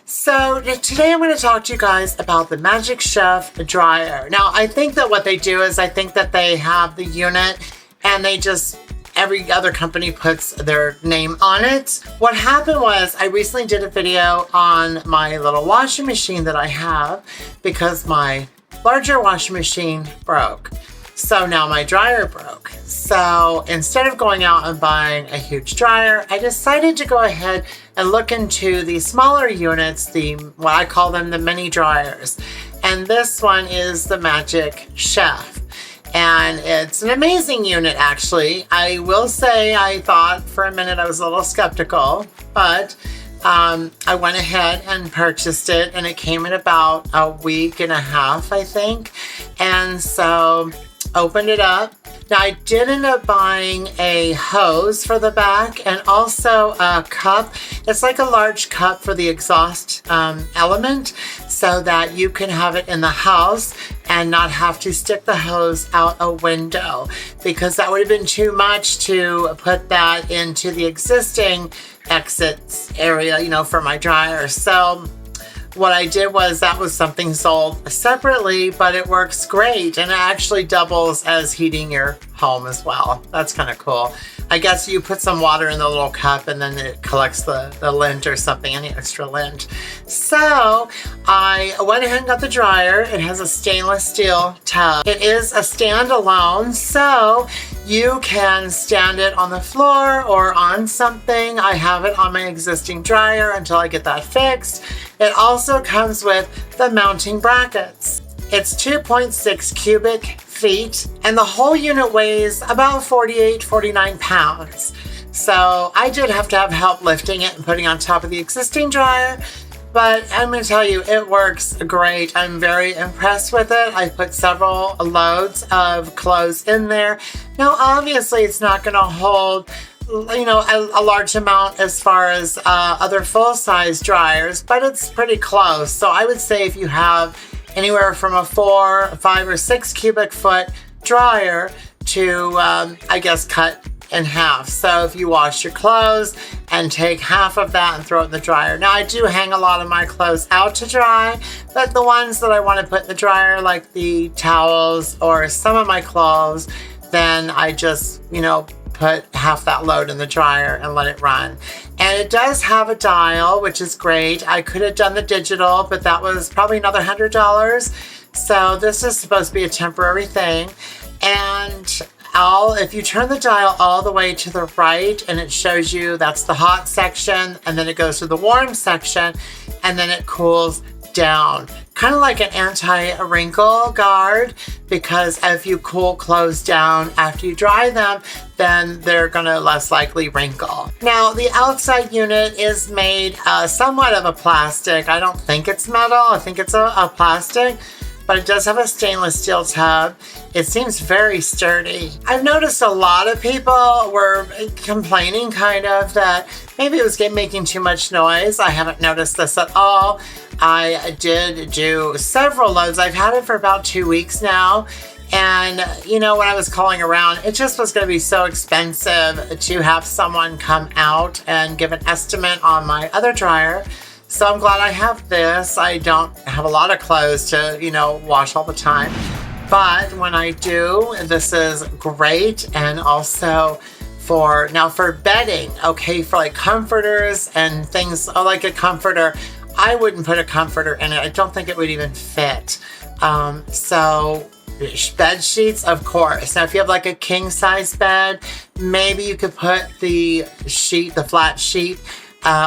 So today I'm going to talk to you guys about the Magic Chef dryer. Now I think that what they do is I think that they have the unit and they just, every other company puts their name on it. What happened was I recently did a video on my little washing machine that I have because my larger washing machine broke. So now my dryer broke. So instead of going out and buying a huge dryer, I decided to go ahead and look into the smaller units, what I call them the mini dryers. And this one is the Magic Chef. And it's an amazing unit, actually. I will say I thought for a minute I was a little skeptical, but I went ahead and purchased it, and it came in about a week and a half, I think. And so opened it up. Now I did end up buying a hose for the back and also a cup. It's like a large cup for the exhaust element so that you can have it in the house and not have to stick the hose out a window, because that would have been too much to put that into the existing exits area, you know, for my dryer. So what I did was that was something sold separately, but it works great and it actually doubles as heating your home as well. That's kind of cool. I guess you put some water in the little cup and then it collects the lint or something, any extra lint. So I went ahead and got the dryer. It has a stainless steel tub. It is a standalone, so you can stand it on the floor or on something. I have it on my existing dryer until I get that fixed. It also comes with the mounting brackets. It's 2.6 cubic feet and the whole unit weighs about 49 pounds. So I did have to have help lifting it and putting it on top of the existing dryer, but I'm going to tell you, it works great. I'm very impressed with it. I put several loads of clothes in there. Now, obviously, it's not going to hold, you know, a large amount as far as other full-size dryers, but it's pretty close. So I would say if you have anywhere from a 4, 5, or 6 cubic foot dryer to, I guess, cut in half. So if you wash your clothes and take half of that and throw it in the dryer. Now I do hang a lot of my clothes out to dry, but the ones that I want to put in the dryer, like the towels or some of my clothes, then I just, you know, put half that load in the dryer and let it run. And it does have a dial, which is great. I could have done the digital, but that was probably another $100. So this is supposed to be a temporary thing. And if you turn the dial all the way to the right and it shows you that's the hot section, and then it goes to the warm section, and then it cools down. Kind of like an anti-wrinkle guard, because if you cool clothes down after you dry them, then they're gonna less likely wrinkle. Now, the outside unit is made somewhat of a plastic. I don't think it's metal, I think it's a plastic, but it does have a stainless steel tub. It seems very sturdy. I've noticed a lot of people were complaining kind of that maybe it was making too much noise. I haven't noticed this at all. I did do several loads. I've had it for about 2 weeks now. And, you know, when I was calling around, it just was going to be so expensive to have someone come out and give an estimate on my other dryer. So I'm glad I have this. I don't have a lot of clothes to, you know, wash all the time. But when I do, this is great. And also for bedding, okay, for like comforters and things, like a comforter, I wouldn't put a comforter in it. I don't think it would even fit. So bed sheets, of course. Now, if you have like a king size bed, maybe you could put the sheet, the flat sheet,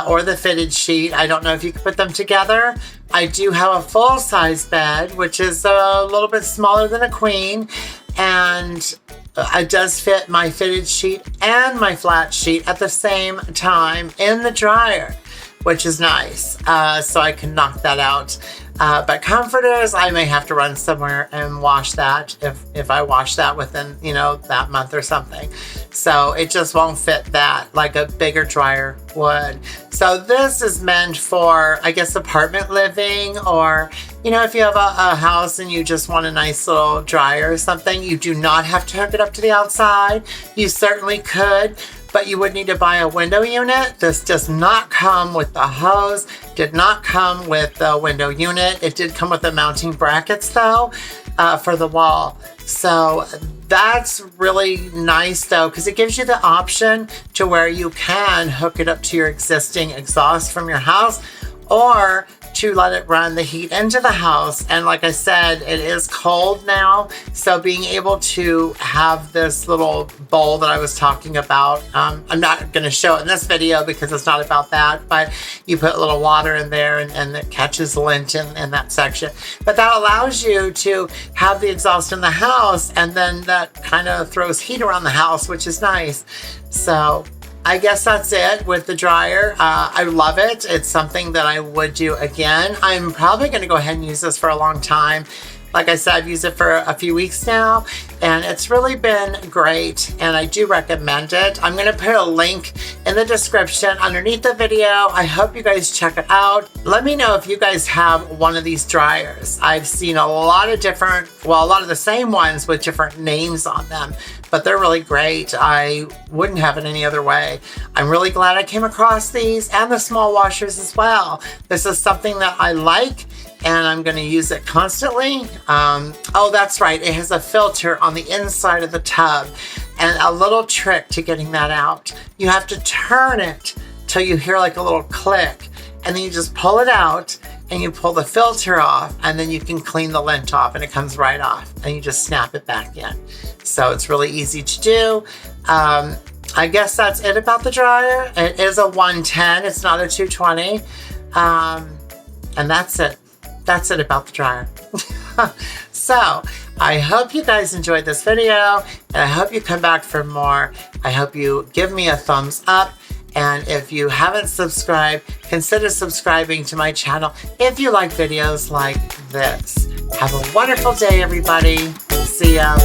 or the fitted sheet. I don't know if you could put them together. I do have a full size bed, which is a little bit smaller than a queen, and it does fit my fitted sheet and my flat sheet at the same time in the dryer, which is nice. So I can knock that out. But comforters, I may have to run somewhere and wash that if I wash that within, you know, that month or something. So it just won't fit that like a bigger dryer would. So this is meant for, I guess, apartment living, or, you know, if you have a house and you just want a nice little dryer or something. You do not have to hook it up to the outside. You certainly could, but you would need to buy a window unit. This does not come with the hose, did not come with the window unit. It did come with the mounting brackets though, for the wall. So that's really nice though, because it gives you the option to where you can hook it up to your existing exhaust from your house, or to let it run the heat into the house. And like I said, it is cold now, so being able to have this little bowl that I was talking about, I'm not going to show it in this video because it's not about that, but you put a little water in there and it catches lint in that section. But that allows you to have the exhaust in the house, and then that kind of throws heat around the house, which is nice. So I guess that's it with the dryer. I love it. It's something that I would do again. I'm probably going to go ahead and use this for a long time. Like I said, I've used it for a few weeks now, and it's really been great, and I do recommend it. I'm going to put a link in the description underneath the video. I hope you guys check it out. Let me know if you guys have one of these dryers. I've seen a lot of different, well, a lot of the same ones with different names on them, but they're really great. I wouldn't have it any other way. I'm really glad I came across these, and the small washers as well. This is something that I like, and I'm going to use it constantly. Oh, that's right. It has a filter on the inside of the tub, and a little trick to getting that out. You have to turn it till you hear like a little click, and then you just pull it out and you pull the filter off, and then you can clean the lint off, and it comes right off, and you just snap it back in. So it's really easy to do. I guess that's it about the dryer. It is a 110. It's not a 220. And that's it. That's it about the dryer. So I hope you guys enjoyed this video, and I hope you come back for more. I hope you give me a thumbs up, and if you haven't subscribed, consider subscribing to my channel if you like videos like this. Have a wonderful day, everybody. See ya.